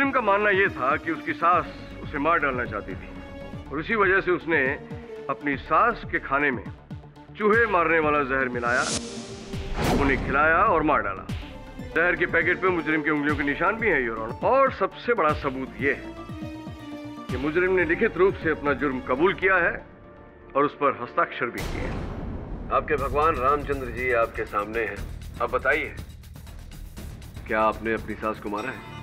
मुजरिम का मानना यह था कि उसकी सास उसे मार डालना चाहती थी और इसी वजह से उसने अपनी सास के खाने में चूहे मारने वाला जहर मिलाया, उन्हें खिलाया और मार डाला। जहर के पैकेट पे मुजरिम की उंगलियों के निशान भी हैं, योर ऑनर। और सबसे बड़ा सबूत यह है कि मुजरिम ने लिखित रूप से अपना जुर्म कबूल किया है और उस पर हस्ताक्षर भी किए हैं। आपके भगवान रामचंद्र जी आपके सामने हैं। अब बताइए, क्या आपने अपनी सास को मारा है?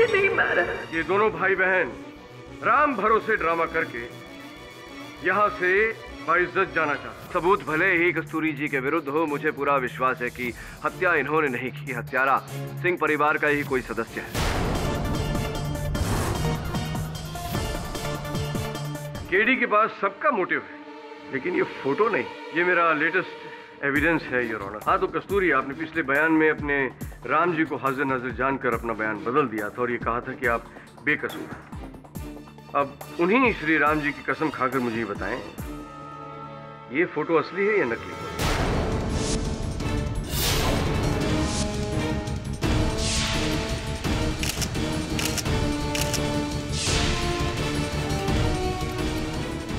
नहीं मारा। ये दोनों भाई बहन राम भरोसे ड्रामा करके यहाँ से बाइज्जत जाना चाहते। सबूत भले ही कस्तूरी जी के विरुद्ध हो, मुझे पूरा विश्वास है कि हत्या इन्होंने नहीं की। हत्यारा सिंह परिवार का ही कोई सदस्य है। केडी के पास सबका मोटिव है, लेकिन ये फोटो नहीं। ये मेरा लेटेस्ट एविडेंस है, योर ऑनर। हाँ, तो कस्तूरी, आपने पिछले बयान में अपने राम जी को हाजिर नाजिर जानकर अपना बयान बदल दिया था और ये कहा था कि आप बेकसूर हैं। अब उन्हीं श्री राम जी की कसम खाकर मुझे ये बताएं, ये फोटो असली है या नकली?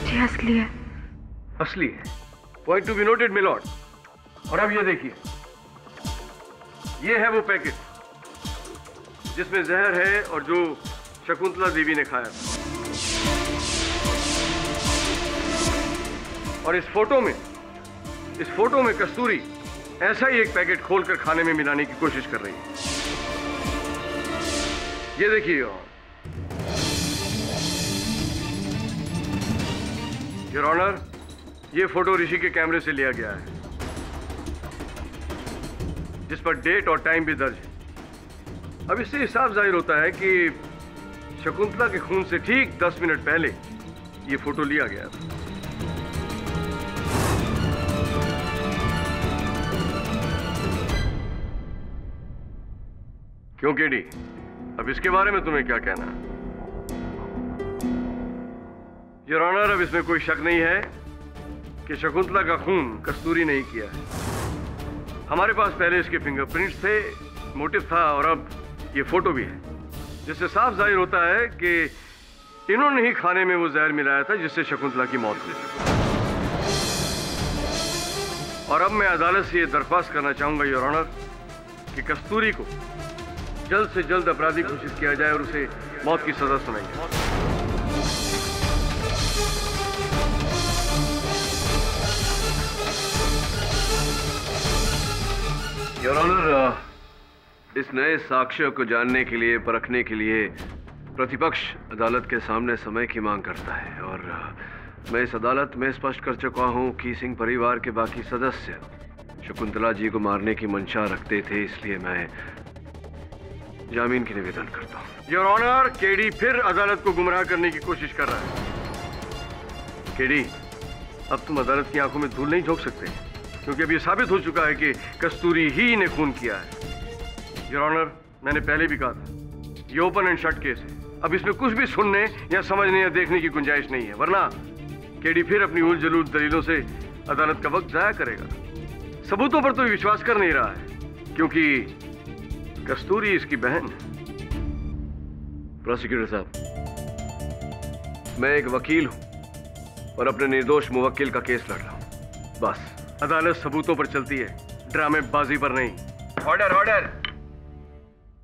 जी असली है। असली है। Point to be noted, milord. और अब ये देखिए, ये है वो पैकेट जिसमें जहर है और जो शकुंतला देवी ने खाया था। और इस फोटो में कस्तूरी ऐसा ही एक पैकेट खोलकर खाने में मिलाने की कोशिश कर रही है। ये देखिए योर ऑनर, ये फोटो ऋषि के कैमरे से लिया गया है, जिस पर डेट और टाइम भी दर्ज है। अब इससे साफ जाहिर होता है कि शकुंतला के खून से ठीक 10 मिनट पहले ये फोटो लिया गया था। क्यों केडी, अब इसके बारे में तुम्हें क्या कहना है? योर ऑनर, अब इसमें कोई शक नहीं है कि शकुंतला का खून कस्तूरी नहीं किया है। हमारे पास पहले इसके फिंगरप्रिंट्स थे, मोटिव था और अब ये फोटो भी है, जिससे साफ जाहिर होता है कि इन्होंने ही खाने में वो जहर मिलाया था जिससे शकुंतला की मौत हुई। और अब मैं अदालत से ये दरख्वास्त करना चाहूंगा योर ऑनर कि कस्तूरी को जल्द से जल्द अपराधी घोषित किया जाए और उसे मौत की सजा सुनाई जाए। योर ऑनर, इस नए साक्ष्यों को जानने के लिए, परखने के लिए प्रतिपक्ष अदालत के सामने समय की मांग करता है और मैं इस अदालत में स्पष्ट कर चुका हूं कि सिंह परिवार के बाकी सदस्य शकुंतला जी को मारने की मंशा रखते थे, इसलिए मैं जामीन की निवेदन करता हूं। योर ऑनर, केडी फिर अदालत को गुमराह करने की कोशिश कर रहा है। केडी, अब तुम अदालत की आंखों में धूल नहीं झोंक सकते, क्योंकि अब ये साबित हो चुका है कि कस्तूरी ही ने खून किया है। योर ऑनर, मैंने पहले भी कहा था, ये ओपन एंड शट केस है। अब इसमें कुछ भी सुनने या समझने या देखने की गुंजाइश नहीं है, वरना केडी फिर अपनी उल जलूल दलीलों से अदालत का वक्त जाया करेगा। सबूतों पर तो विश्वास कर नहीं रहा है, क्योंकि कस्तूरी इसकी बहन। प्रोसिक्यूटर साहब, मैं एक वकील हूं और अपने निर्दोष मुवक्किल का केस लड़ रहा हूं, बस। अदालत सबूतों पर चलती है, ड्रामेबाजी पर नहीं। Order order.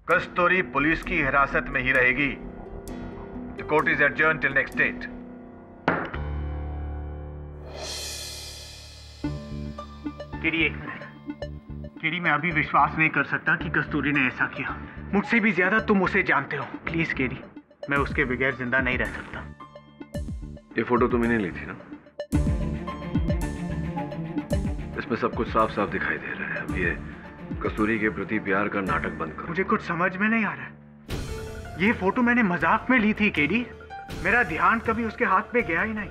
कस्तूरी पुलिस की हिरासत में ही रहेगी। The court is adjourn till next date. KD, एक मिनट। केडी, मैं अभी विश्वास नहीं कर सकता कि कस्तूरी ने ऐसा किया। मुझसे भी ज्यादा तुम उसे जानते हो। प्लीज केडी, मैं उसके बगैर जिंदा नहीं रह सकता। ये फोटो तुमने ली थी ना? इसमें सब कुछ साफ साफ दिखाई दे रहा है। अब ये कस्तूरी के प्रति प्यार का नाटक बंद करो। मुझे कुछ समझ में नहीं आ रहा है। ये फोटो मैंने मजाक में ली थी केडी। मेरा ध्यान कभी उसके हाथ पे गया ही नहीं।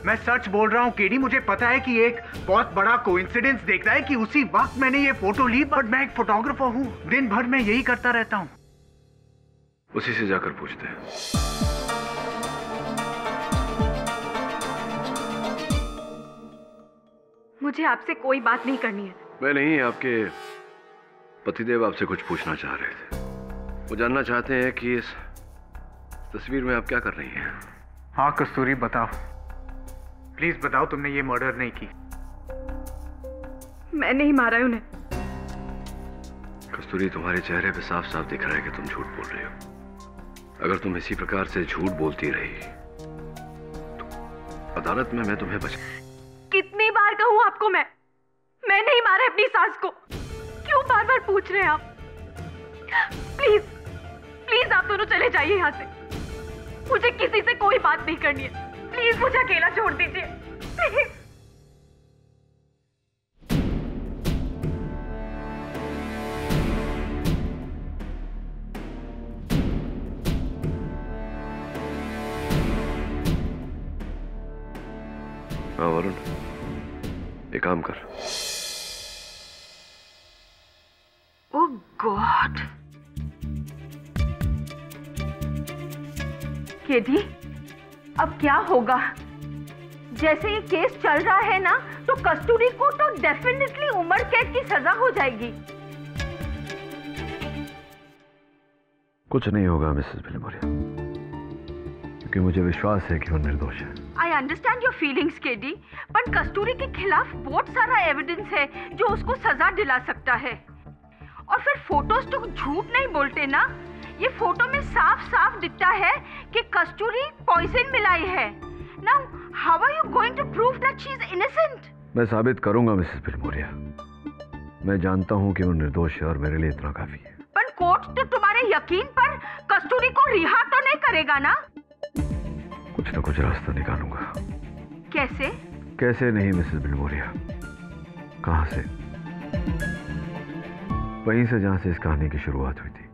मैं सच बोल रहा हूँ केडी, मुझे पता है कि एक बहुत बड़ा कोइंसिडेंस देखता है कि उसी वक्त मैंने ये फोटो ली, बट मैं एक फोटोग्राफर हूँ, दिन भर मैं यही करता रहता हूँ। उसी से जाकर पूछते हैं। मुझे आपसे कोई बात नहीं करनी है। मैं नहीं, आपके पतिदेव आपसे कुछ पूछना चाह रहे थे। वो जानना चाहते हैं कि इस तस्वीर में आप क्या कर रही हैं। हाँ कस्तूरी बताओ, प्लीज बताओ, तुमने ये मर्डर नहीं की। मैं नहीं मारा है उन्हें। कस्तूरी, तुम्हारे चेहरे पे साफ साफ दिख रहा है कि तुम झूठ बोल रही हो। अगर तुम इसी प्रकार से झूठ बोलती रही तो अदालत में मैं तुम्हें कितनी बार कहूं आपको मैं नहीं मारा अपनी सास को। क्यों बार बार पूछ रहे हैं आप? प्लीज प्लीज आप दोनों चले जाइए यहाँ से। मुझे किसी से कोई बात नहीं करनी है। प्लीज मुझे अकेला छोड़ दीजिए प्लीज। हाँ वरुण, एक काम कर। ओह गॉड, केडी, अब क्या होगा? जैसे ये केस चल रहा है ना, तो कस्तूरी को तो डेफिनेटली उम्र कैद की सजा हो जाएगी। कुछ नहीं होगा मिसेस बिलीमोरिया, क्योंकि मुझे विश्वास है कि वो निर्दोष है। I understand your feelings KD, पर कस्तूरी के खिलाफ बहुत सारा एविडेंस है जो उसको सजा दिला सकता है। और फिर फोटोज तो झूठ नहीं बोलते ना। ये फोटो में साफ साफ दिखता है कि कस्तूरी पॉइजन मिलाई है। Now how are you going to prove that she is innocent? मैं साबित करूंगा मिसेस बिलीमोरिया। मैं जानता हूं कि वो निर्दोष है और मेरे लिए इतना काफी है। पर कोर्ट तो तुम्हारे यकीन पर कस्तूरी को रिहा तो नहीं करेगा ना? कुछ ना कुछ रास्ता निकालूंगा। कैसे? कैसे नहीं मिसेस बिलीमोरिया, कहां से? वहीं से जहां से इस कहानी की शुरुआत हुई थी।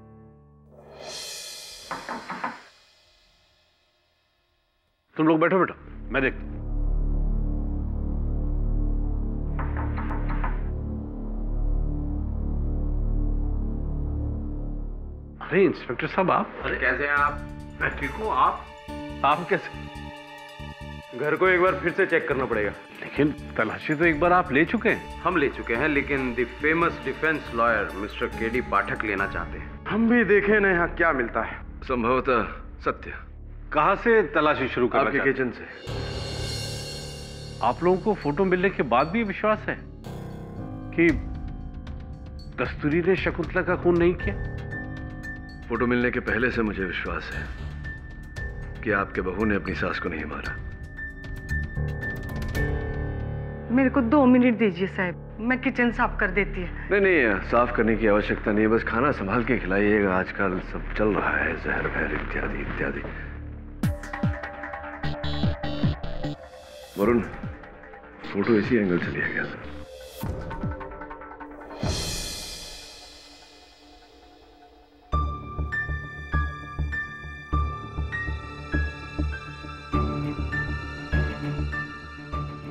तुम लोग बैठो, मैं देख। अरे इंस्पेक्टर साहब, आप? अरे कैसे हैं आप? मैं ठीक हूँ, आप कैसे? घर को एक बार फिर से चेक करना पड़ेगा। लेकिन तलाशी तो एक बार आप ले चुके हैं। हम ले चुके हैं, लेकिन the famous defence lawyer mister KD Pathak लेना चाहते हैं। हम भी देखें ना यहाँ क्या मिलता है। संभवतः सत्य। कहाँ से तलाशी शुरू करना आपके चाहते किचन से। आप लोगों को फोटो मिलने के बाद भी विश्वास है कि कस्तूरी ने शकुंतला का खून नहीं किया? फोटो मिलने के पहले से मुझे विश्वास है कि आपके बहू ने अपनी सास को नहीं मारा। मेरे को 2 मिनट दीजिए साहब, मैं किचन साफ कर देती है। नहीं, साफ करने की आवश्यकता नहीं है, बस खाना संभाल के खिलाइएगा। आजकल सब चल रहा है, जहर वहर इत्यादि इत्यादि। वरुण, फोटो इसी एंगल से लिया गया था।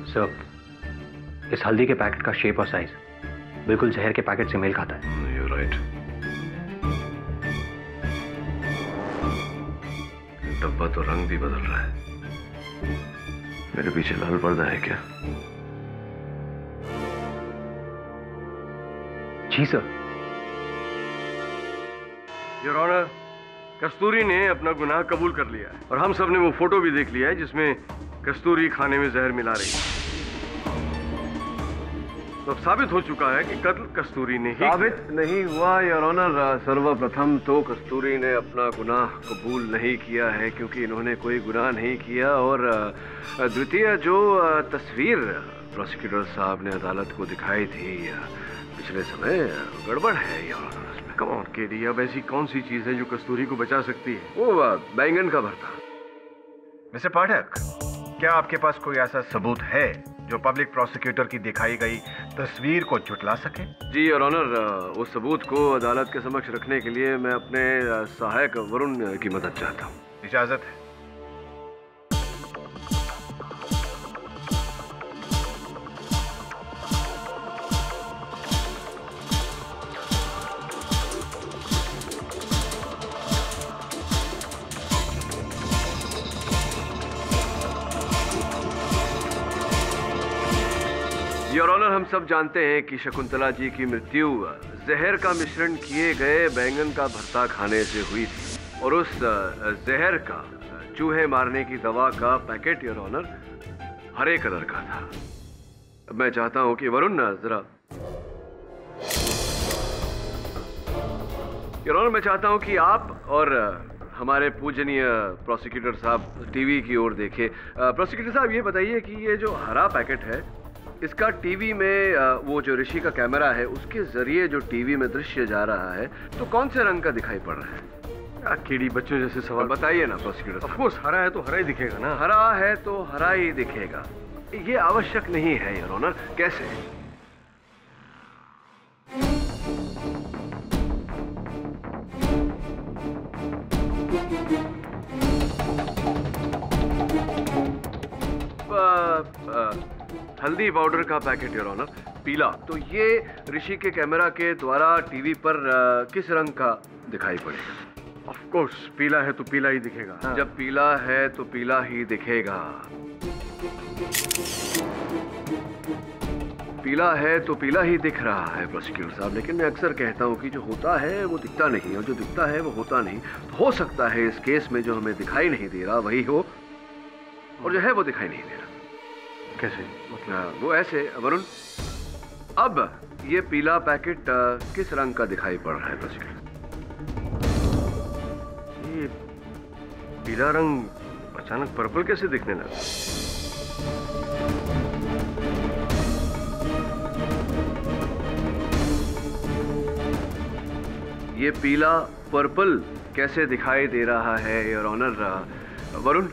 सर, इस हल्दी के पैकेट का शेप और साइज बिल्कुल जहर के पैकेट से मेल खाता है। You're right. डब्बा तो रंग भी बदल रहा है। मेरे पीछे लाल पर्दा है क्या? जी सर। योर ऑनर, कस्तूरी ने अपना गुनाह कबूल कर लिया है और हम सब ने वो फोटो भी देख लिया है जिसमें कस्तूरी खाने में जहर मिला रही है। तो अब साबित हो चुका है कि कत्ल कस्तूरी ने ही साबित नहीं हुआ योर ऑनर। सर्वप्रथम तो कस्तूरी ने अपना गुनाह कबूल नहीं किया है क्योंकि इन्होंने कोई गुनाह नहीं किया, और द्वितीय जो तस्वीर प्रोसिक्यूटर साहब ने अदालत को दिखाई थी पिछले समय, गड़बड़ है your honour. Come on KD, अब ऐसी कौन सी चीज है जो कस्तूरी को बचा सकती है? वो बैंगन का भरता। मिस्टर पाठक, क्या आपके पास कोई ऐसा सबूत है जो पब्लिक प्रोसिक्यूटर की दिखाई गई तस्वीर को झुटला सके? जी योर ऑनर, उस सबूत को अदालत के समक्ष रखने के लिए मैं अपने सहायक वरुण की मदद चाहता हूँ। इजाजत है। योर ऑनर, हम सब जानते हैं कि शकुंतला जी की मृत्यु जहर का मिश्रण किए गए बैंगन का भरता खाने से हुई थी और उस जहर का चूहे मारने की दवा का पैकेट योर ऑनर हरे कलर का था। मैं चाहता हूं कि वरुण जरा योर ऑनर, मैं चाहता हूं कि आप और हमारे पूजनीय प्रोसिक्यूटर साहब टीवी की ओर देखें। प्रोसिक्यूटर साहब, ये बताइए कि ये जो हरा पैकेट है, इसका टीवी में वो जो ऋषि का कैमरा है उसके जरिए जो टीवी में दृश्य जा रहा है तो कौन से रंग का दिखाई पड़ रहा है? कीड़ी बच्चों जैसे सवाल बताइए ना प्रोसिक्यूटर साहब। ऑफ कोर्स हरा है तो हरा ही दिखेगा ना। हरा है तो हरा ही दिखेगा, ये आवश्यक नहीं है योर ऑनर। कैसे? हल्दी पाउडर का पैकेट योर ऑनर, पीला, तो ये ऋषि के कैमरा के द्वारा टीवी पर किस रंग का दिखाई पड़ेगा? ऑफ कोर्स पीला है तो पीला ही दिखेगा। हाँ। जब पीला है तो पीला ही दिखेगा। पीला है तो पीला ही दिख रहा है प्रोसिक्यूटर साहब, लेकिन मैं अक्सर कहता हूं कि जो होता है वो दिखता नहीं और जो दिखता है वो होता नहीं। तो हो सकता है इस केस में जो हमें दिखाई नहीं दे रहा वही हो और जो है वो दिखाई नहीं दे रहा। कैसे? मतलब वो ऐसे वरुण, अब ये पीला पैकेट किस रंग का दिखाई पड़ रहा है प्रोसिक्यूटर? ये पीला रंग अचानक पर्पल कैसे दिखने लगा? ये पीला पर्पल कैसे दिखाई दे रहा है योर ऑनर? वरुण,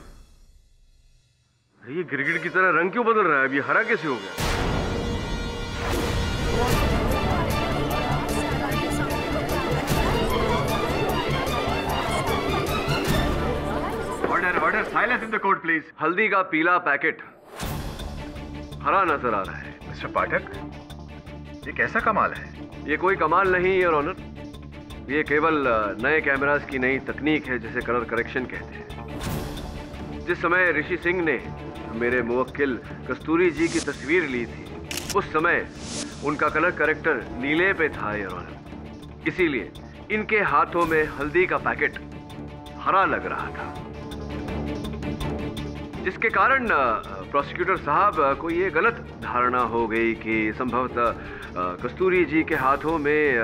ये गिरगिट की तरह रंग क्यों बदल रहा है? अब ये हरा कैसे हो गया? Order, silence in the court please. हल्दी का पीला पैकेट हरा नजर आ रहा है। मिस्टर पाठक, ये कैसा कमाल है? ये कोई कमाल नहीं योर ऑनर, ये केवल नए कैमरास की नई तकनीक है जिसे कलर करेक्शन कहते हैं। जिस समय ऋषि सिंह ने मेरे मुवक्किल कस्तूरी जी की तस्वीर ली थी उस समय उनका कलर करेक्टर नीले पे था योर ऑनर, इसीलिए इनके हाथों में हल्दी का पैकेट हरा लग रहा था, जिसके कारण प्रोसिक्यूटर साहब को ये गलत धारणा हो गई कि संभवतः कस्तूरी जी के हाथों में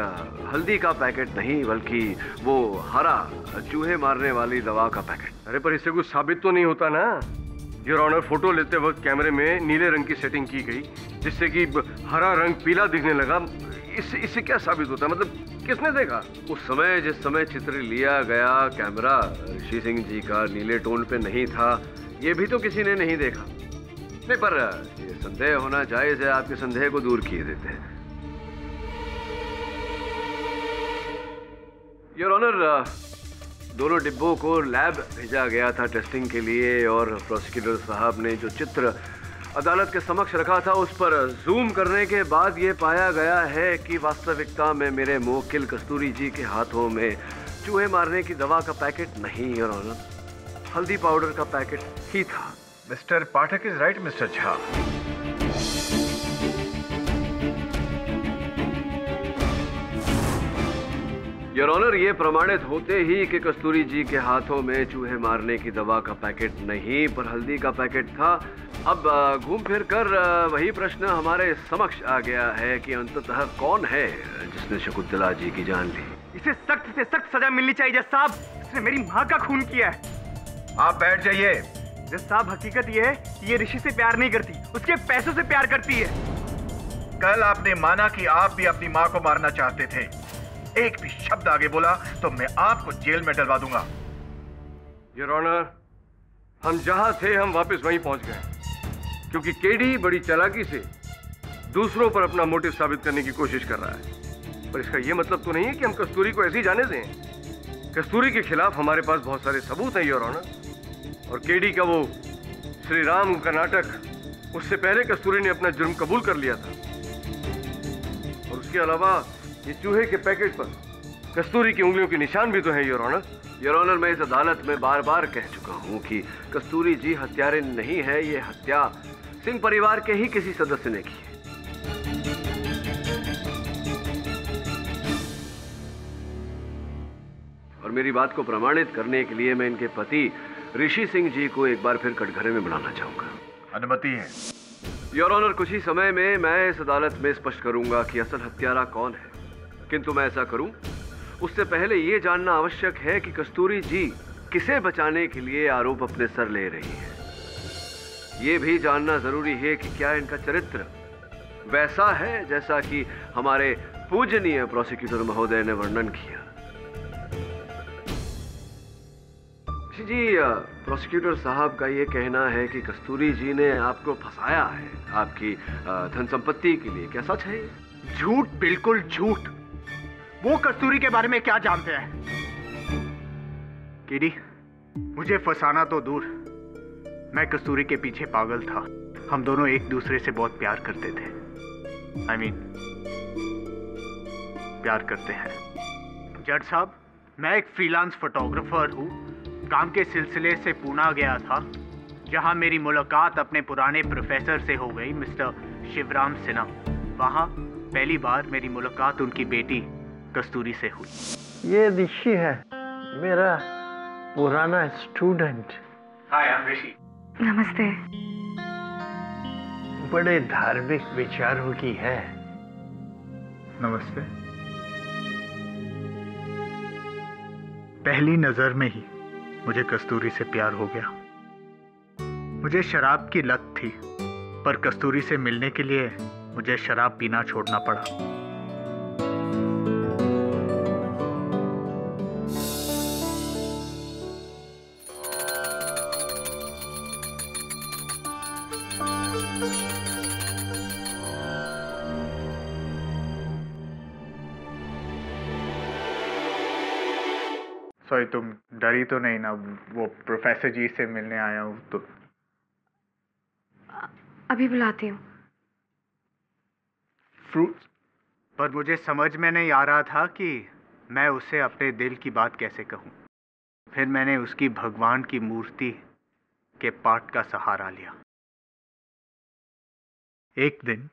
हल्दी का पैकेट नहीं बल्कि वो हरा चूहे मारने वाली दवा का पैकेट। अरे पर इससे कुछ साबित तो नहीं होता ना योर ऑनर। फोटो लेते वक्त कैमरे में नीले रंग की सेटिंग की गई जिससे कि हरा रंग पीला दिखने लगा। इससे क्या साबित होता है? मतलब किसने देखा? उस समय जिस समय चित्र लिया गया कैमरा ऋषि सिंह जी का नीले टोन पे नहीं था, ये भी तो किसी ने नहीं देखा। नहीं, पर ये संदेह होना जायज है, आपके संदेह को दूर किए देते हैं योर ऑनर। दोनों डिब्बों को लैब भेजा गया था टेस्टिंग के लिए और प्रोसिक्यूटर साहब ने जो चित्र अदालत के समक्ष रखा था उस पर जूम करने के बाद ये पाया गया है कि वास्तविकता में मेरे मुवक्किल कस्तूरी जी के हाथों में चूहे मारने की दवा का पैकेट नहीं योर ऑनर, हल्दी पाउडर का पैकेट ही था। Mister Pathak is right mister Jha. Your honour, ये प्रमाणित होते ही कि कस्तूरी जी के हाथों में चूहे मारने की दवा का पैकेट नहीं पर हल्दी का पैकेट था, अब घूम फिर कर वही प्रश्न हमारे समक्ष आ गया है कि अंततः कौन है जिसने शकुंतला जी की जान ली। इसे सख्त से सख्त सजा मिलनी चाहिए जज साहब, इसने मेरी माँ का खून किया है। आप बैठ जाइए। जज साहब, हकीकत ये है कि ये ऋषि से प्यार नहीं करती, उसके पैसों से प्यार करती है। कल आपने माना कि आप भी अपनी माँ को मारना चाहते थे। एक भी शब्द आगे बोला तो मैं आपको जेल में डलवा दूंगा। योर ऑनर, हम जहां थे हम वापस वहीं पहुंच गए क्योंकि केडी बड़ी चालाकी से दूसरों पर अपना मोटिव साबित करने की कोशिश कर रहा है। पर इसका यह मतलब तो नहीं है कि हम कस्तूरी को ऐसे ही जाने दें। कस्तूरी के खिलाफ हमारे पास बहुत सारे सबूत हैं योर ऑनर, और केडी का वो श्री राम का नाटक, उससे पहले कस्तूरी ने अपना जुर्म कबूल कर लिया था। और उसके अलावा ये चूहे के पैकेट पर कस्तूरी की उंगलियों के निशान भी तो हैं योर ऑनर। योर ऑनर, मैं इस अदालत में बार बार कह चुका हूं कि कस्तूरी जी हत्यारे नहीं है, ये हत्या सिंह परिवार के ही किसी सदस्य ने की है। और मेरी बात को प्रमाणित करने के लिए मैं इनके पति ऋषि सिंह जी को एक बार फिर कटघरे में बुलाना चाहूंगा। अनुमति है। योर ऑनर, कुछ ही समय में मैं इस अदालत में स्पष्ट करूंगा कि असल हत्यारा कौन है, किंतु मैं ऐसा करूं उससे पहले यह जानना आवश्यक है कि कस्तूरी जी किसे बचाने के लिए आरोप अपने सर ले रही है। यह भी जानना जरूरी है कि क्या इनका चरित्र वैसा है जैसा कि हमारे पूजनीय प्रोसिक्यूटर महोदय ने वर्णन किया। जी, प्रोसिक्यूटर साहब का यह कहना है कि कस्तूरी जी ने आपको फंसाया है आपकी धन संपत्ति के लिए, क्या सच है? झूठ, बिल्कुल झूठ। वो कस्तूरी के बारे में क्या जानते हैं? केडी, मुझे फंसाना तो दूर, मैं कस्तूरी के पीछे पागल था। हम दोनों एक दूसरे से बहुत प्यार करते थे। प्यार करते हैं। जज साहब, मैं एक फ्रीलांस फोटोग्राफर हूँ। काम के सिलसिले से पुणे गया था, जहाँ मेरी मुलाकात अपने पुराने प्रोफेसर से हो गई, मिस्टर शिवराम सिन्हा। वहाँ पहली बार मेरी मुलाकात उनकी बेटी कस्तूरी से हुई। ये ऋषि है, मेरा पुराना स्टूडेंट। हाय, आई एम ऋषि। नमस्ते। बड़े धार्मिक विचारों की है। नमस्ते। पहली नजर में ही मुझे कस्तूरी से प्यार हो गया। मुझे शराब की लत थी, पर कस्तूरी से मिलने के लिए मुझे शराब पीना छोड़ना पड़ा। सॉरी, तुम डरी तो नहीं ना? वो प्रोफेसर जी से मिलने आया हूँ तो। अभी बुलाती हूँ। फ्रूट, पर मुझे समझ में नहीं आ रहा था कि मैं उसे अपने दिल की बात कैसे कहूँ। फिर मैंने उसकी भगवान की मूर्ति के पाठ का सहारा लिया। एक दिन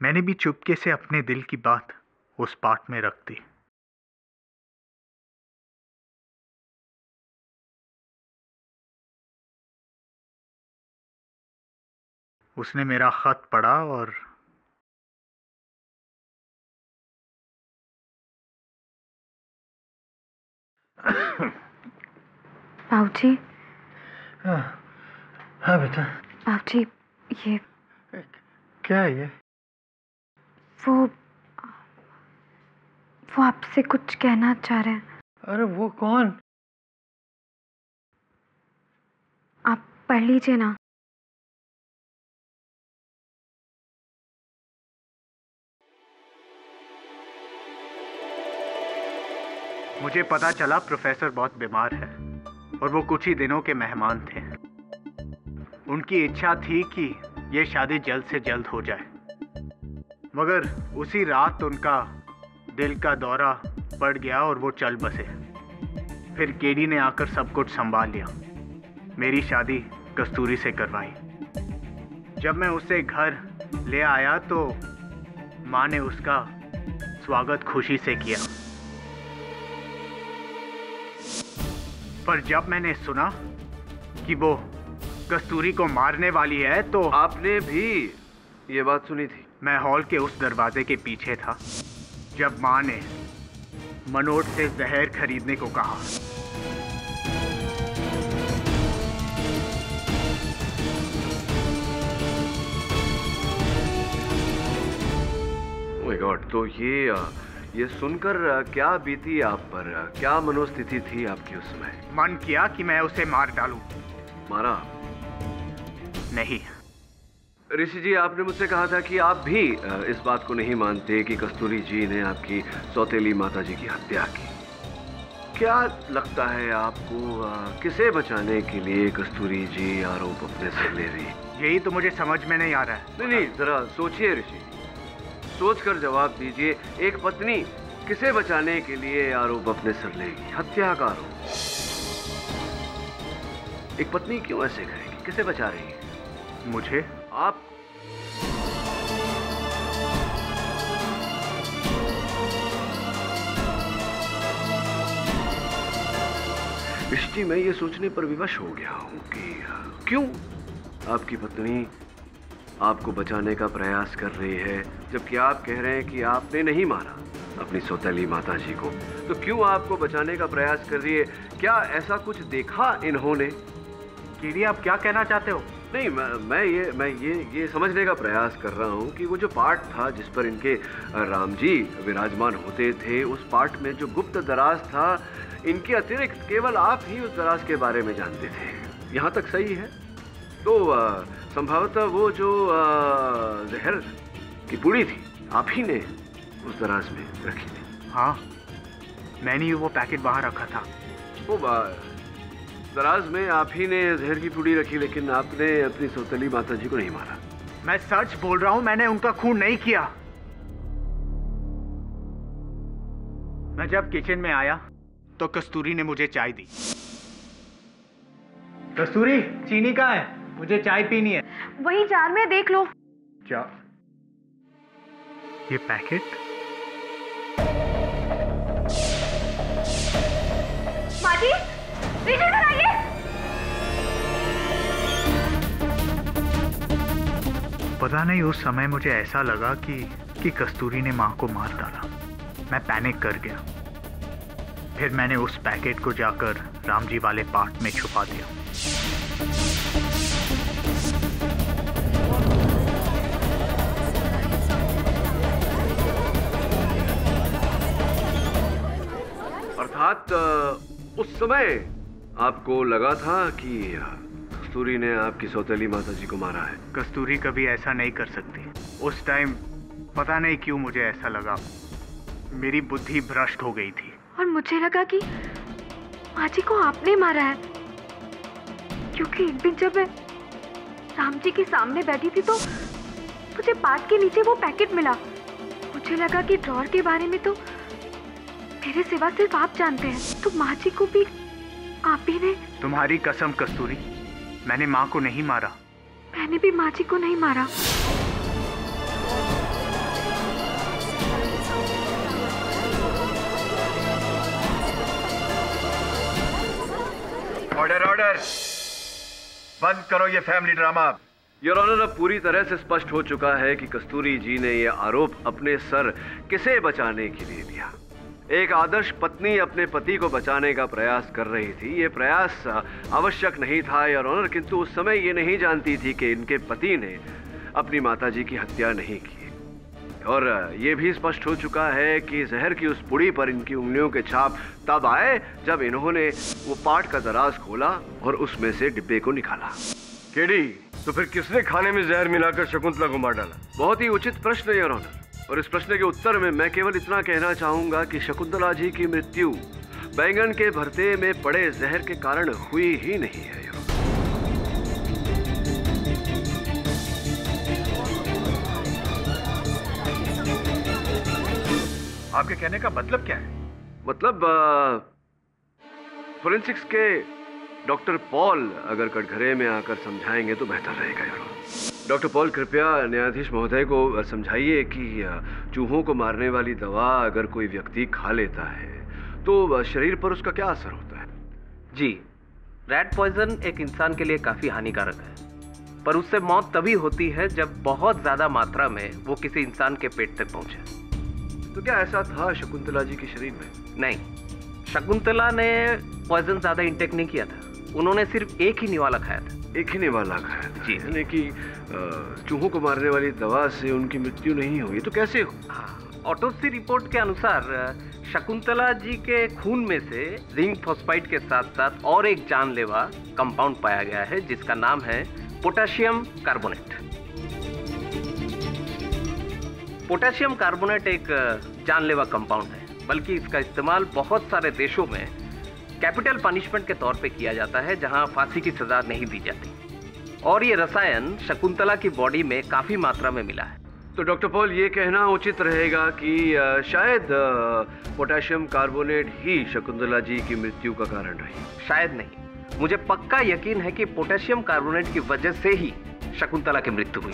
मैंने भी चुपके से अपने दिल की बात उस पाठ में रख दी। उसने मेरा खत पढ़ा और बाबूजी। हाँ बेटा। बाबूजी, ये क्या है ये? वो आपसे कुछ कहना चाह रहे हैं। अरे वो कौन? आप पढ़ लीजिए ना। मुझे पता चला प्रोफेसर बहुत बीमार है और वो कुछ ही दिनों के मेहमान थे। उनकी इच्छा थी कि ये शादी जल्द से जल्द हो जाए, मगर उसी रात उनका दिल का दौरा पड़ गया और वो चल बसे। फिर केडी ने आकर सब कुछ संभाल लिया। मेरी शादी कस्तूरी से करवाई। जब मैं उसे घर ले आया तो माँ ने उसका स्वागत खुशी से किया, पर जब मैंने सुना कि वो कस्तूरी को मारने वाली है तो। आपने भी ये बात सुनी थी? मैं हॉल के उस दरवाजे के पीछे था जब माँ ने मनोज से जहर खरीदने को कहा। ओह माय गॉड, तो ये सुनकर क्या बीती आप पर? क्या मनोस्थिति थी आपकी उस समय? मन किया कि मैं उसे मार डालूं। मारा? नहीं। ऋषि जी, आपने मुझसे कहा था कि आप भी इस बात को नहीं मानते कि कस्तूरी जी ने आपकी सौतेली माता जी की हत्या की। क्या लगता है आपको, किसे बचाने के लिए कस्तूरी जी आरोप अपने सर ले रही? यही तो मुझे समझ में नहीं आ रहा है। नहीं, जरा सोचिए ऋषि, सोचकर जवाब दीजिए। एक पत्नी किसे बचाने के लिए आरोप अपने सर लेगी? हत्या का आरोप। एक पत्नी क्यों ऐसे करेगी? किसे बचा रही है? मुझे? आप? इष्टि मैं ये सोचने पर विवश हो गया हूं कि क्यों आपकी पत्नी आपको बचाने का प्रयास कर रही है, जबकि आप कह रहे हैं कि आपने नहीं मारा अपनी सौतेली माता जी को। तो क्यों आपको बचाने का प्रयास कर रही है? क्या ऐसा कुछ देखा इन्होंने? केडी, आप क्या कहना चाहते हो? नहीं, मैं ये समझने का प्रयास कर रहा हूँ कि वो जो पार्ट था जिस पर इनके राम जी विराजमान होते थे, उस पार्ट में जो गुप्त दराज था, इनके अतिरिक्त केवल आप ही उस दराज के बारे में जानते थे। यहाँ तक सही है? तो संभवतः वो जो जहर की पुड़ी थी, आप ही ने उस दराज में रखी थी। हाँ, मैंने ही वो पैकेट बाहर रखा था। वो दराज में आप ही ने जहर की पुड़ी रखी, लेकिन आपने अपनी सौतेली माता जी को नहीं मारा। मैं सच बोल रहा हूं, मैंने उनका खून नहीं किया। मैं जब किचन में आया तो कस्तूरी ने मुझे चाय दी। कस्तूरी, चीनी कहाँ है? मुझे चाय पीनी है। वही जार में, देख लो। क्या ये पैकेट? माजी, नीचे इधर आइए। पता नहीं, उस समय मुझे ऐसा लगा कि कस्तूरी ने मां को मार डाला। मैं पैनिक कर गया। फिर मैंने उस पैकेट को जाकर रामजी वाले पार्ट में छुपा दिया। अर्थात उस समय आपको लगा था कि कस्तूरी ने आपकी सौतेली माता जी को मारा है। कस्तूरी कभी ऐसा नहीं कर सकती। उस टाइम पता नहीं क्यों मुझे ऐसा लगा। मेरी बुद्धि भ्रष्ट हो गई थी और मुझे लगा कि माँ जी को आपने मारा है, क्योंकि एक दिन जब मैं राम जी के सामने बैठी थी तो मुझे पार्ट के नीचे वो पैकेट मिला। मुझे लगा कि ड्रॉर के बारे में तो मेरे सिवा सिर्फ आप जानते हैं, तो माँ जी को भी आप ही ने। तुम्हारी कसम कस्तूरी, मैंने माँ को नहीं मारा। मैंने भी माँ जी को नहीं मारा। ऑर्डर ऑर्डर, बंद करो ये फैमिली ड्रामा। योर ऑनर, अब पूरी तरह से स्पष्ट हो चुका है कि कस्तूरी जी ने यह आरोप अपने सर किसे बचाने के लिए दिया। एक आदर्श पत्नी अपने पति को बचाने का प्रयास कर रही थी। ये प्रयास आवश्यक नहीं था योर ऑनर, किंतु उस समय ये नहीं जानती थी कि इनके पति ने अपनी माताजी की हत्या नहीं की। और ये भी स्पष्ट हो चुका है कि जहर की उस पुड़ी पर इनकी उंगलियों के छाप तब आए जब इन्होंने वो पार्ट का दराज खोला और उसमें से डिब्बे को निकाला। केडी, तो फिर किसने खाने में जहर मिलाकर शकुंतला को मार डाला? बहुत ही उचित प्रश्न है योर ऑनर, और इस प्रश्न के उत्तर में मैं केवल इतना कहना चाहूंगा कि शकुंतला जी की मृत्यु बैंगन के भरते में पड़े जहर के कारण हुई ही नहीं है। आपके कहने का मतलब क्या है? मतलब फोरेंसिक्स के डॉक्टर पॉल अगर कटघरे में आकर समझाएंगे तो बेहतर रहेगा यार। डॉक्टर पॉल, कृपया न्यायाधीश महोदय को समझाइए कि चूहों को मारने वाली दवा अगर कोई व्यक्ति खा लेता है तो शरीर पर उसका क्या असर होता है? जी, रैट पॉइजन एक इंसान के लिए काफी हानिकारक है, पर उससे मौत तभी होती है जब बहुत ज्यादा मात्रा में वो किसी इंसान के पेट तक पहुंचे। तो क्या ऐसा था शकुंतला जी के शरीर में? नहीं, शकुंतला ने पॉइजन ज्यादा इंटेक नहीं किया था। उन्होंने सिर्फ एक ही निवाला खाया था। एक ही निवाला खाया था? जी। यानी कि चूहों को मारने वाली दवा से उनकी मृत्यु नहीं हुई, तो कैसे हो? हाँ, ऑटोप्सी रिपोर्ट के अनुसार शकुंतला जी के खून में से जिंक फॉस्फाइड के साथ साथ और एक जानलेवा कंपाउंड पाया गया है जिसका नाम है पोटेशियम कार्बोनेट। पोटेशियम कार्बोनेट एक जानलेवा कंपाउंड है, बल्कि इसका इस्तेमाल बहुत सारे देशों में कैपिटल पनिशमेंट के तौर पे किया जाता है जहां फांसी की सजा नहीं दी जाती। और ये रसायन शकुंतला की बॉडी में काफी मात्रा में मिला है। तो डॉक्टर पॉल, ये कहना उचित रहेगा कि शायद पोटेशियम कार्बोनेट ही शकुंतला जी की मृत्यु का कारण रही। शायद नहीं, मुझे पक्का यकीन है कि पोटेशियम कार्बोनेट की वजह से ही शकुंतला की मृत्यु हुई।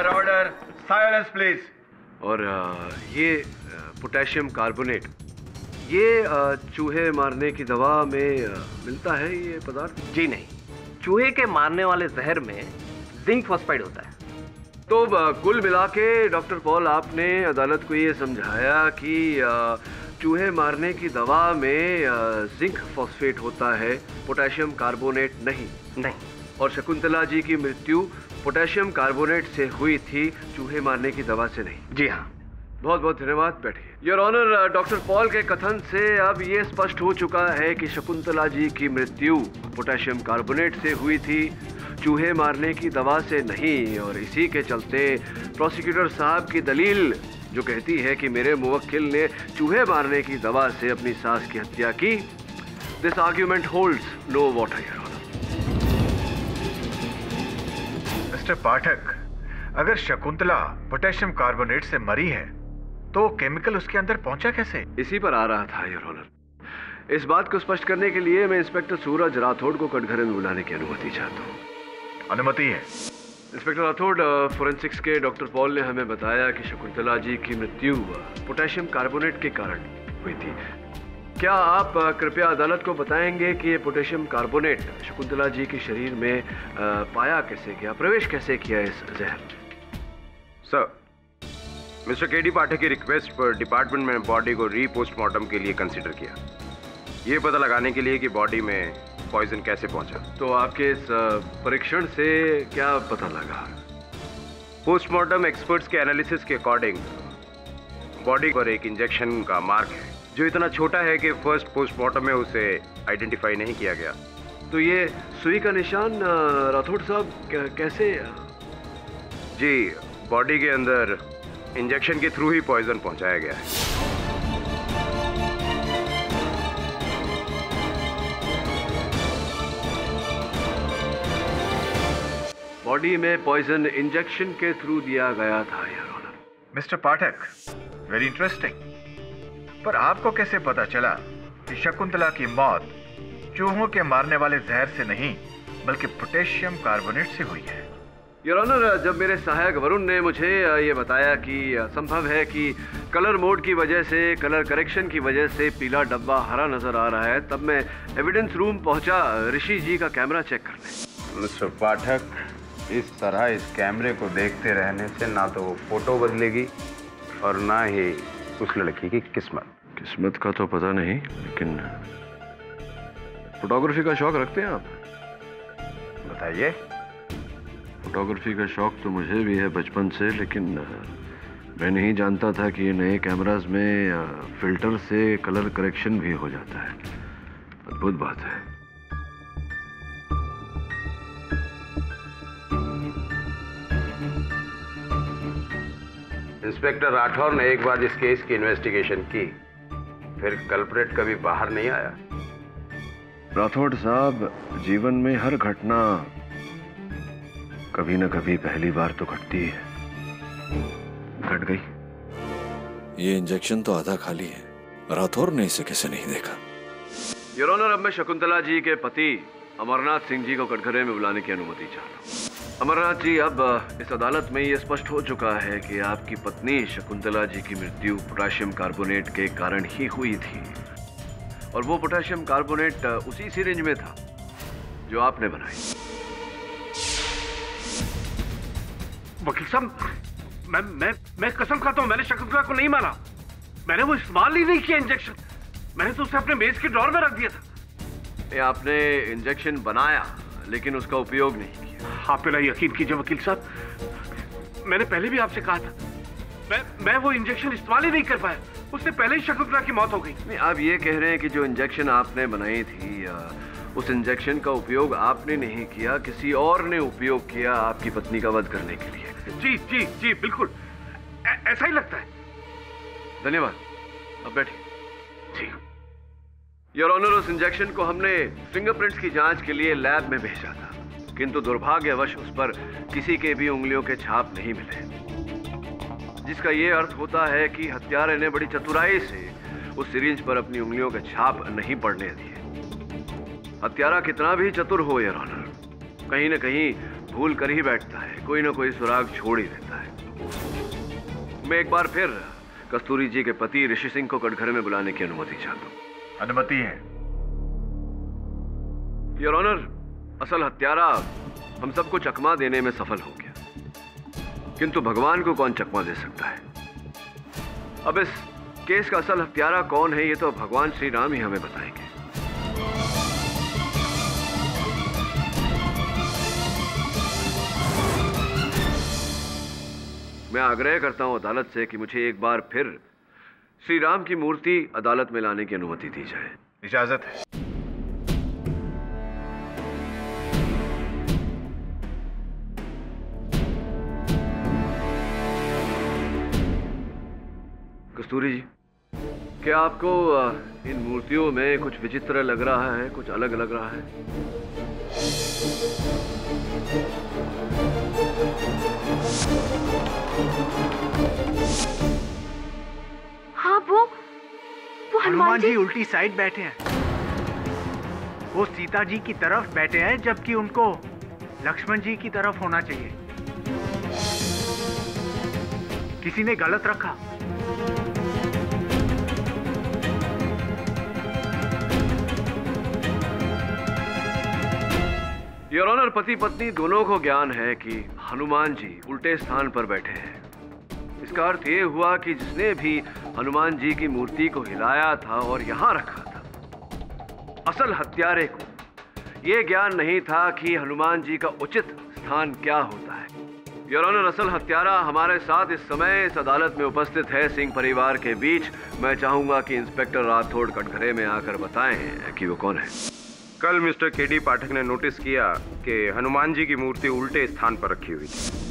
Order, silence please. और ये पोटेशियम कार्बोनेट, ये चूहे मारने की दवा में मिलता है ये पदार्थ? जी नहीं, चूहे के मारने वाले जहर में जिंक फॉस्फाइड होता है। तो कुल मिला के डॉक्टर पॉल, आपने अदालत को ये समझाया कि चूहे मारने की दवा में जिंक फॉस्फेट होता है, पोटेशियम कार्बोनेट नहीं। और शकुंतला जी की मृत्यु पोटेशियम कार्बोनेट से हुई थी, चूहे मारने की दवा से नहीं। जी हाँ। बहुत बहुत धन्यवाद, बैठिए। योर ऑनर, डॉक्टर पॉल के कथन से अब ये स्पष्ट हो चुका है कि शकुंतला जी की मृत्यु पोटेशियम कार्बोनेट से हुई थी, चूहे मारने की दवा से नहीं। और इसी के चलते प्रोसिक्यूटर साहब की दलील जो कहती है कि मेरे मुवक्किल ने चूहे मारने की दवा से अपनी सास की हत्या की, this argument holds no water, your honour. Mister Pathak, अगर शकुंतला पोटेशियम कार्बोनेट से मरी है तो केमिकल उसके अंदर पहुंचा कैसे? इसी पर आ रहा था, योर ऑनर। इस बात को स्पष्ट करने के लिए मैं इंस्पेक्टर सूरज राठौड़ को कटघरे में बुलाने की अनुमति चाहता हूँ। अनुमति है। इंस्पेक्टर राठौड़, फोरेंसिक्स के डॉक्टर पॉल ने हमें बताया कि शकुंतला जी की मृत्यु पोटेशियम कार्बोनेट के कारण हुई थी। क्या आप कृपया अदालत को बताएंगे कि ये पोटेशियम कार्बोनेट शकुंतला जी के शरीर में पाया कैसे गया, प्रवेश कैसे किया इस जहर? सर, मिस्टर केडी पाठक की रिक्वेस्ट पर डिपार्टमेंट में बॉडी को रीपोस्टमार्टम के लिए कंसीडर किया, ये पता लगाने के लिए कि बॉडी में पॉइजन कैसे पहुंचा। तो आपके इस परीक्षण से क्या पता लगा? पोस्टमार्टम एक्सपर्ट्स के एनालिसिस के अकॉर्डिंग बॉडी पर एक इंजेक्शन का मार्क है जो इतना छोटा है कि फर्स्ट पोस्टमार्टम में उसे आइडेंटिफाई नहीं किया गया। तो ये सुई का निशान राठौड़ साहब कैसे? जी, बॉडी के अंदर इंजेक्शन के थ्रू ही पॉइजन पहुंचाया गया है। बॉडी में पॉइजन इंजेक्शन के थ्रू दिया गया था, your honour. Mister Pathak, very interesting. पर आपको कैसे पता चला कि शकुंतला की मौत चूहों के मारने वाले जहर से नहीं बल्कि पोटेशियम कार्बोनेट से हुई है? योर ऑनर, जब मेरे सहायक वरुण ने मुझे ये बताया कि संभव है कि कलर मोड की वजह से, कलर करेक्शन की वजह से पीला डब्बा हरा नजर आ रहा है, तब मैं एविडेंस रूम पहुंचा ऋषि जी का कैमरा चेक करने। मिस्टर पाठक, इस तरह इस कैमरे को देखते रहने से ना तो वो फोटो बदलेगी और ना ही उस लड़की की किस्मत। किस्मत का तो पता नहीं, लेकिन फोटोग्राफी का शौक रखते हैं आप? बताइए। फोटोग्राफी का शौक तो मुझे भी है बचपन से, लेकिन मैं नहीं जानता था कि ये नए कैमरास में फिल्टर से कलर करेक्शन भी हो जाता है। अद्भुत बात है। इंस्पेक्टर राठौर ने एक बार इस केस की इन्वेस्टिगेशन की, फिर कल्प्रेट कभी बाहर नहीं आया। राठौड़ साहब, जीवन में हर घटना कभी न कभी पहली बार तो घटती है। घट गई। ये इंजेक्शन तो आधा खाली है, राठौर ने इसे कैसे नहीं देखा? योर ऑनर, अब मैं शकुंतला जी के पति अमरनाथ सिंह जी को कटघरे में बुलाने की अनुमति चाहता हूँ। अमरनाथ जी, अब इस अदालत में ये स्पष्ट हो चुका है कि आपकी पत्नी शकुंतला जी की मृत्यु पोटेशियम कार्बोनेट के कारण ही हुई थी, और वो पोटेशियम कार्बोनेट उसी सिरिंज में था जो आपने बनाई। वकील साहब, मैं कसम खाता हूं, मैंने शकुंतला को नहीं मारा। मैंने वो इस्तेमाल ही नहीं किया इंजेक्शन। मैंने तो उसे अपने मेज के ड्रॉर में रख दिया था। ये आपने इंजेक्शन बनाया लेकिन उसका उपयोग नहीं किया। आप मेरा यकीन कीजिए वकील साहब, मैंने पहले भी आपसे कहा था, मैं वो इंजेक्शन इस्तेमाल ही नहीं कर पाया। उससे पहले ही शकुंतला की मौत हो गई। नहीं, आप ये कह रहे हैं कि जो इंजेक्शन आपने बनाई थी, उस इंजेक्शन का उपयोग आपने नहीं किया, किसी और ने उपयोग किया आपकी पत्नी का वध करने के लिए। जी जी जी, बिल्कुल ऐसा ही लगता है। धन्यवाद, अब बैठिए। जी योर ऑनर, उस इंजेक्शन को हमने फिंगरप्रिंट्स की जांच के लिए लैब में भेजा था, किंतु दुर्भाग्यवश उस पर किसी के भी उंगलियों के छाप नहीं मिले, जिसका ये अर्थ होता है कि हत्यारे ने बड़ी चतुराई से उस सिरिंज पर अपनी उंगलियों के छाप नहीं पड़ने दिए। हत्यारा कितना भी चतुर हो योर ऑनर, कहीं न कहीं भूल कर ही बैठता है, कोई ना कोई सुराग छोड़ ही देता है। मैं एक बार फिर कस्तूरी जी के पति ऋषि सिंह को कटघरे में बुलाने की अनुमति चाहता हूं। अनुमति है। योर ऑनर, असल हत्यारा हम सबको चकमा देने में सफल हो गया, किंतु भगवान को कौन चकमा दे सकता है? अब इस केस का असल हत्यारा कौन है, ये तो भगवान श्री राम ही हमें बताएंगे। मैं आग्रह करता हूं अदालत से कि मुझे एक बार फिर श्री राम की मूर्ति अदालत में लाने की अनुमति दी जाए। इजाजत है। कस्तूरी जी, क्या आपको इन मूर्तियों में कुछ विचित्र लग रहा है, कुछ अलग लग रहा है? हाँ, वो हनुमान जी उल्टी साइड बैठे हैं। वो सीता जी की तरफ बैठे हैं, जबकि उनको लक्ष्मण जी की तरफ होना चाहिए। किसी ने गलत रखा। योर ऑनर, पति पत्नी दोनों को ज्ञान है कि हनुमान जी उल्टे स्थान पर बैठे हैं। इसका अर्थ ये हुआ कि जिसने भी हनुमान जी की मूर्ति को हिलाया था और यहां रखा था, असल हत्यारे को यह ज्ञान नहीं था कि हनुमान जी का उचित स्थान क्या होता है। योर ऑनर, असल हत्यारा हमारे साथ इस समय इस अदालत में उपस्थित है, सिंह परिवार के बीच। मैं चाहूंगा कि इंस्पेक्टर राठौड़ कटघरे में आकर बताएं कि वो कौन है। कल मिस्टर केडी पाठक ने नोटिस किया कि हनुमान जी की मूर्ति उल्टे स्थान पर रखी हुई थी।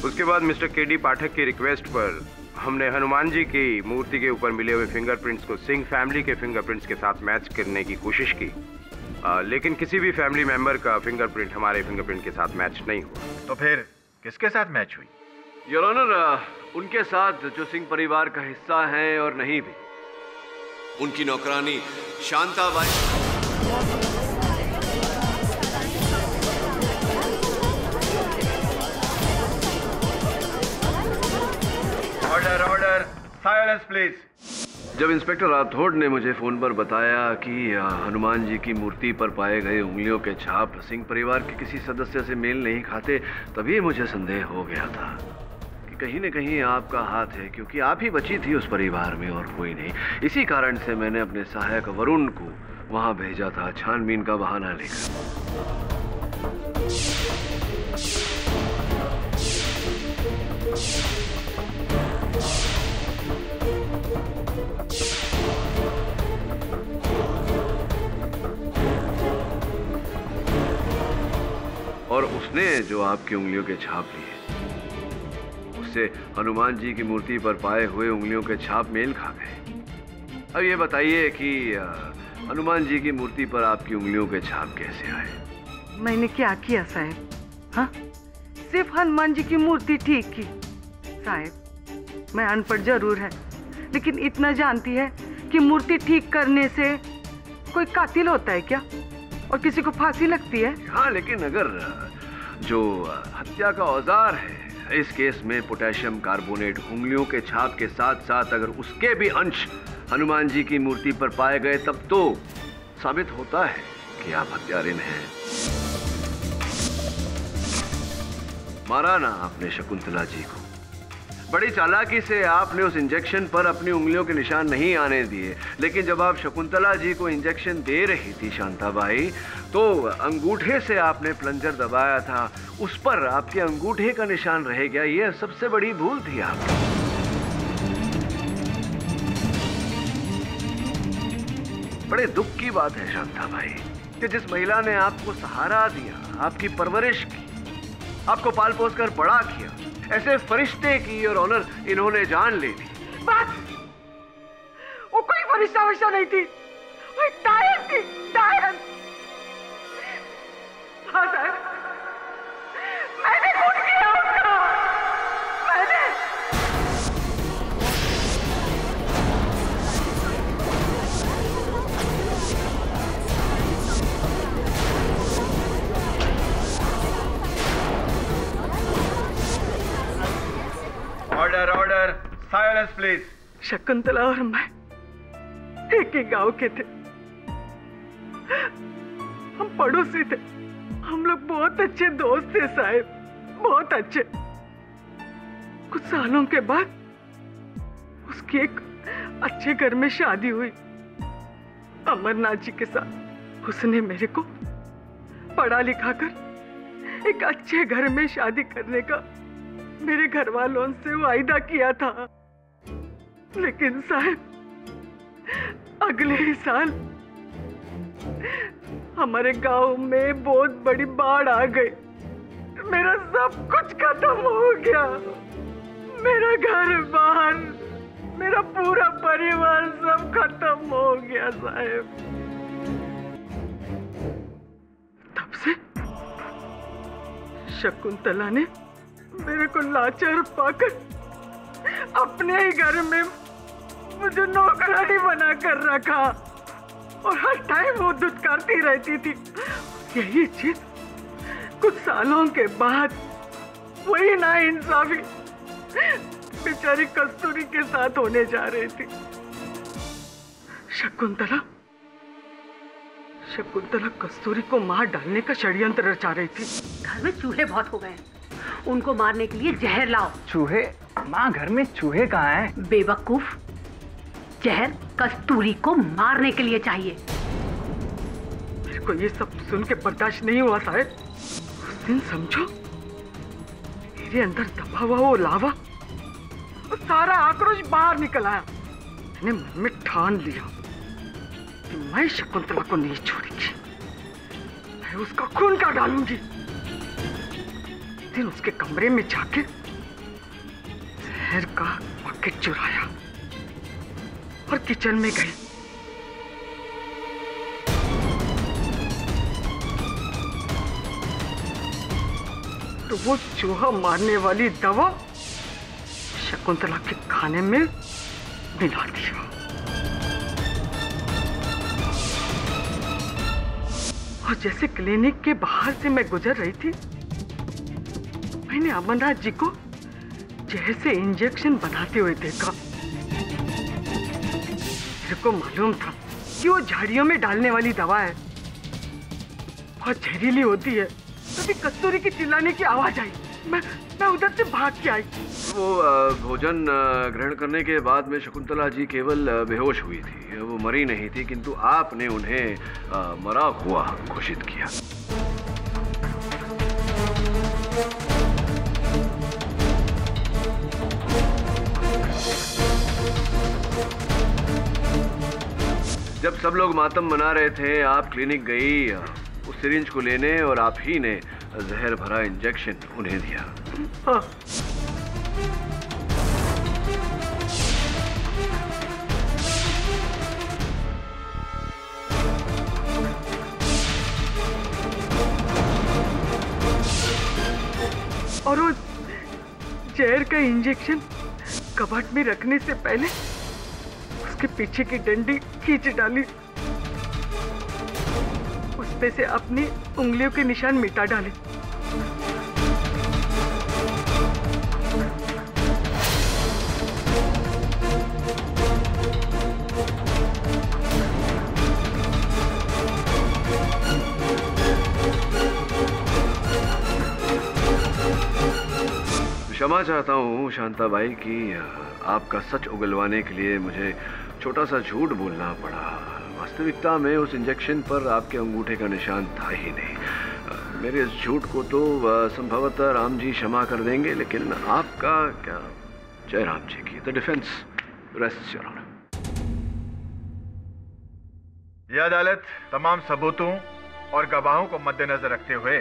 उसके बाद मिस्टर केडी पाठक की रिक्वेस्ट पर हमने हनुमान जी की मूर्ति के ऊपर मिले हुए फिंगरप्रिंट्स को सिंह फैमिली के फिंगरप्रिंट्स के साथ मैच करने की कोशिश की, लेकिन किसी भी फैमिली मेंबर का फिंगरप्रिंट हमारे फिंगरप्रिंट के साथ मैच नहीं हुआ। तो फिर किसके साथ मैच हुई? योर ऑनर, उनके साथ जो सिंह परिवार का हिस्सा है और नहीं भी, उनकी नौकरानी Shantabai. Order order, silence please. जब इंस्पेक्टर राठौड़ ने मुझे फोन पर बताया कि हनुमान जी की मूर्ति पर पाए गए उंगलियों के छाप सिंह परिवार के किसी सदस्य से मेल नहीं खाते, तभी मुझे संदेह हो गया था कि कहीं न कहीं आपका हाथ है, क्योंकि आप ही बची थी उस परिवार में और कोई नहीं। इसी कारण से मैंने अपने सहायक वरुण को वहां भेजा था, छानबीन का बहाना लेकर। और उसने जो आपकी उंगलियों के छाप लिए, उससे हनुमान जी की मूर्ति पर पाए हुए उंगलियों के छाप मेल खा गए। अब ये बताइए कि हनुमान जी की मूर्ति पर आपकी उंगलियों के छाप कैसे आए? मैंने क्या किया साहब? हाँ, सिर्फ हनुमान जी की मूर्ति ठीक की। साहब, मैं अनपढ़ जरूर है, लेकिन इतना जानती है कि मूर्ति ठीक करने से कोई कातिल होता है क्या, और किसी को फांसी लगती है? हाँ, लेकिन अगर जो हत्या का औजार है इस केस में पोटेशियम कार्बोनेट उंगलियों के छाप के साथ साथ अगर उसके भी अंश हनुमान जी की मूर्ति पर पाए गए, तब तो साबित होता है कि आप हत्यारे में हैं। मारा ना आपने शकुंतला जी को, बड़ी चालाकी से आपने उस इंजेक्शन पर अपनी उंगलियों के निशान नहीं आने दिए, लेकिन जब आप शकुंतला जी को इंजेक्शन दे रही थी शांताबाई, तो अंगूठे से आपने प्लंजर दबाया था, उस पर आपके अंगूठे का निशान रह गया। यह सबसे बड़ी भूल थी आपकी। बड़े दुख की बात है शांताबाई कि जिस महिला ने आपको सहारा दिया, आपकी परवरिश की, आपको पाल पोस कर बड़ा किया, ऐसे फरिश्ते की और ऑनर इन्होंने जान ले ली। बस, वो कोई फरिश्ता वरिश्ता नहीं थी, वो एक डायन थी, डायन। हाँ साहब, मैंने खून किया उसका, मैंने। Silence please. शकुंतला और मैं एक ही गांव के थे, हम पड़ोसी थे, हम लोग बहुत अच्छे दोस्त थे साहब, बहुत अच्छे। कुछ सालों के बाद उसकी एक अच्छे घर में शादी हुई अमरनाथ जी के साथ। उसने मेरे को पढ़ा लिखा कर एक अच्छे घर में शादी करने का मेरे घर वालों से वायदा किया था। लेकिन साहब अगले ही साल हमारे गांव में बहुत बड़ी बाढ़ आ गई, मेरा सब कुछ खत्म हो गया, मेरा घर बार, मेरा पूरा परिवार सब खत्म हो गया साहब। तब से शकुंतला ने मेरे को लाचार पाकर अपने ही घर में मुझे नौकरानी बना कर रखा और हर टाइम वो दुत्कारती रहती थी। यही चीज कुछ सालों के बाद वही नाइंसाफी बेचारी कस्तूरी के साथ होने जा रही थी। शकुंतला कस्तूरी को मार डालने का षड्यंत्र रचा रही थी। घर में चूहे बहुत हो गए हैं, उनको मारने के लिए जहर लाओ। चूहे? माँ घर में चूहे कहाँ हैं? बेवकूफ, जहर कस्तूरी को मारने के लिए चाहिए। मेरे को ये सब सुन के बर्दाश्त नहीं हुआ साहब। उस दिन समझो मेरे अंदर दबा हुआ वो लावा और सारा आक्रोश बाहर निकल आया। मैंने मन में ठान लिया कि मैं शकुंतला को नहीं छोड़ूंगी, मैं उसका खून का डालूंगी। दिन उसके कमरे में जाके जहर का पैकेट चुराया और किचन में गई। तो वो चूहा मारने वाली दवा शकुंतला के खाने में मिला दिया और जैसे क्लिनिक के बाहर से मैं गुजर रही थी, मैंने अमरनाथ जी को जहर से इंजेक्शन बनाते हुए देखा। मेरे को मालूम था कि वो झाड़ियों में डालने वाली दवा है, बहुत जहरीली होती है। तभी कस्तूरी की चिल्लाने की आवाज आई, मैं उधर से भाग के आई। वो भोजन ग्रहण करने के बाद में शकुंतला जी केवल बेहोश हुई थी, वो मरी नहीं थी, किंतु आपने उन्हें मरा हुआ घोषित किया। जब सब लोग मातम मना रहे थे, आप क्लिनिक गई उस सिरिंज को लेने और आप ही ने जहर भरा इंजेक्शन उन्हें दिया। हाँ। और वो जहर का इंजेक्शन कबर्ड में रखने से पहले उसके पीछे की डंडी खींच डाली, उसमें से अपनी उंगलियों के निशान मिटा डाले। क्षमा चाहता हूँ शांताबाई कि आपका सच उगलवाने के लिए मुझे छोटा सा झूठ बोलना पड़ा। वास्तविकता में उस इंजेक्शन पर आपके अंगूठे का निशान था ही नहीं। मेरे इस झूठ को तो संभवतः राम जी क्षमा कर देंगे, लेकिन आपका क्या? जय राम जी की। The defence rests your honour. यह अदालत तमाम सबूतों और गवाहों को मद्देनजर रखते हुए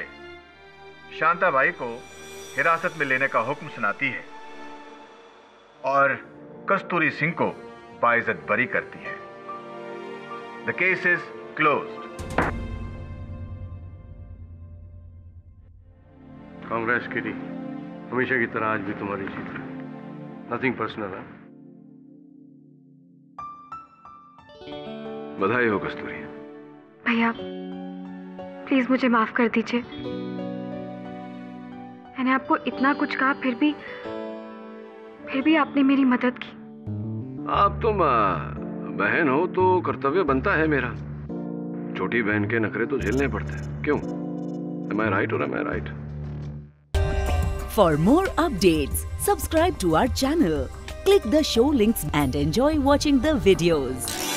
शांताबाई को हिरासत में लेने का हुक्म सुनाती है और कस्तूरी सिंह को बाइज्जत बरी करती है। The case is closed. Congress किडी, हमेशा की तरह आज भी तुम्हारी जीत है। नथिंग पर्सनल है। बधाई हो कस्तूरी। भैया प्लीज मुझे माफ कर दीजिए। मैंने आपको इतना कुछ कहा, फिर भी फिर भी आपने मेरी मदद की। आप तुम बहन हो तो कर्तव्य बनता है मेरा। छोटी बहन के नखरे तो झेलने पड़ते हैं, क्यों? Am I right or am I right? For more updates, subscribe to our channel, click the show links and enjoy watching the videos.